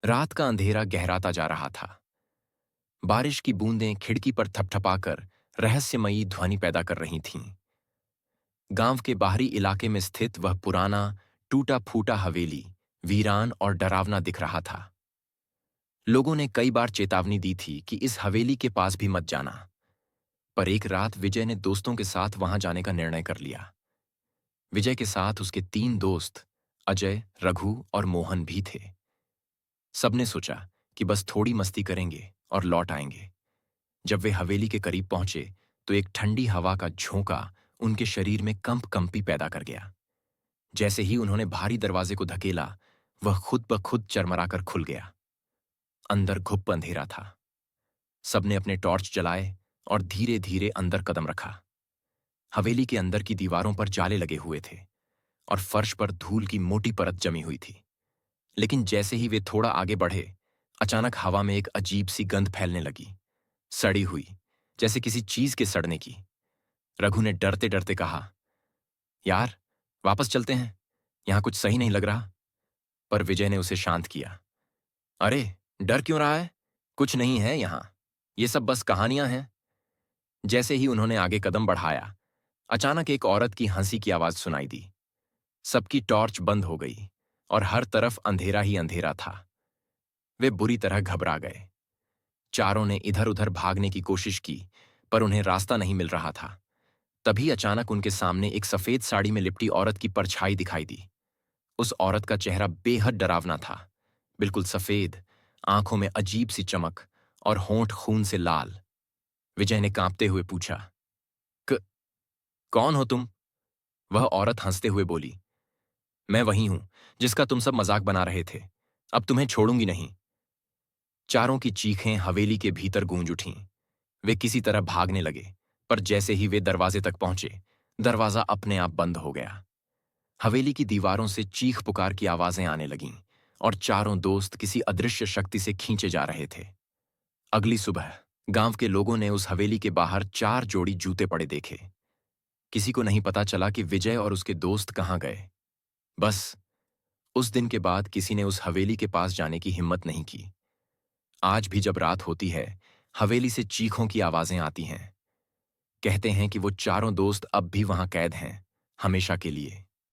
रात का अंधेरा गहराता जा रहा था। बारिश की बूंदें खिड़की पर थपथपाकर रहस्यमयी ध्वनि पैदा कर रही थीं। गांव के बाहरी इलाके में स्थित वह पुराना टूटा फूटा हवेली वीरान और डरावना दिख रहा था। लोगों ने कई बार चेतावनी दी थी कि इस हवेली के पास भी मत जाना, पर एक रात विजय ने दोस्तों के साथ वहां जाने का निर्णय कर लिया। विजय के साथ उसके 3 दोस्त अजय, रघु और मोहन भी थे। सबने सोचा कि बस थोड़ी मस्ती करेंगे और लौट आएंगे। जब वे हवेली के करीब पहुंचे तो एक ठंडी हवा का झोंका उनके शरीर में कंपी पैदा कर गया। जैसे ही उन्होंने भारी दरवाजे को धकेला, वह खुद ब खुद चरमराकर खुल गया। अंदर घुप अंधेरा था। सबने अपने टॉर्च जलाए और धीरे धीरे अंदर कदम रखा। हवेली के अंदर की दीवारों पर जाले लगे हुए थे और फर्श पर धूल की मोटी परत जमी हुई थी। लेकिन जैसे ही वे थोड़ा आगे बढ़े, अचानक हवा में एक अजीब सी गंध फैलने लगी, सड़ी हुई, जैसे किसी चीज के सड़ने की। रघु ने डरते डरते कहा, यार, वापस चलते हैं, यहां कुछ सही नहीं लग रहा। पर विजय ने उसे शांत किया। अरे, डर क्यों रहा है? कुछ नहीं है यहां, ये सब बस कहानियां हैं। जैसे ही उन्होंने आगे कदम बढ़ाया, अचानक एक औरत की हंसी की आवाज सुनाई दी। सबकी टॉर्च बंद हो गई और हर तरफ अंधेरा ही अंधेरा था। वे बुरी तरह घबरा गए। चारों ने इधर उधर भागने की कोशिश की, पर उन्हें रास्ता नहीं मिल रहा था। तभी अचानक उनके सामने एक सफेद साड़ी में लिपटी औरत की परछाई दिखाई दी। उस औरत का चेहरा बेहद डरावना था, बिल्कुल सफेद, आंखों में अजीब सी चमक और होंठ खून से लाल। विजय ने कांपते हुए पूछा, "क- कौन हो तुम?" वह औरत हंसते हुए बोली, मैं वही हूं जिसका तुम सब मजाक बना रहे थे। अब तुम्हें छोड़ूंगी नहीं। चारों की चीखें हवेली के भीतर गूंज उठीं। वे किसी तरह भागने लगे, पर जैसे ही वे दरवाजे तक पहुंचे, दरवाजा अपने आप बंद हो गया। हवेली की दीवारों से चीख पुकार की आवाजें आने लगीं और चारों दोस्त किसी अदृश्य शक्ति से खींचे जा रहे थे। अगली सुबह गांव के लोगों ने उस हवेली के बाहर 4 जोड़ी जूते पड़े देखे। किसी को नहीं पता चला कि विजय और उसके दोस्त कहां गए। बस उस दिन के बाद किसी ने उस हवेली के पास जाने की हिम्मत नहीं की। आज भी जब रात होती है, हवेली से चीखों की आवाजें आती हैं। कहते हैं कि वो चारों दोस्त अब भी वहां कैद हैं, हमेशा के लिए।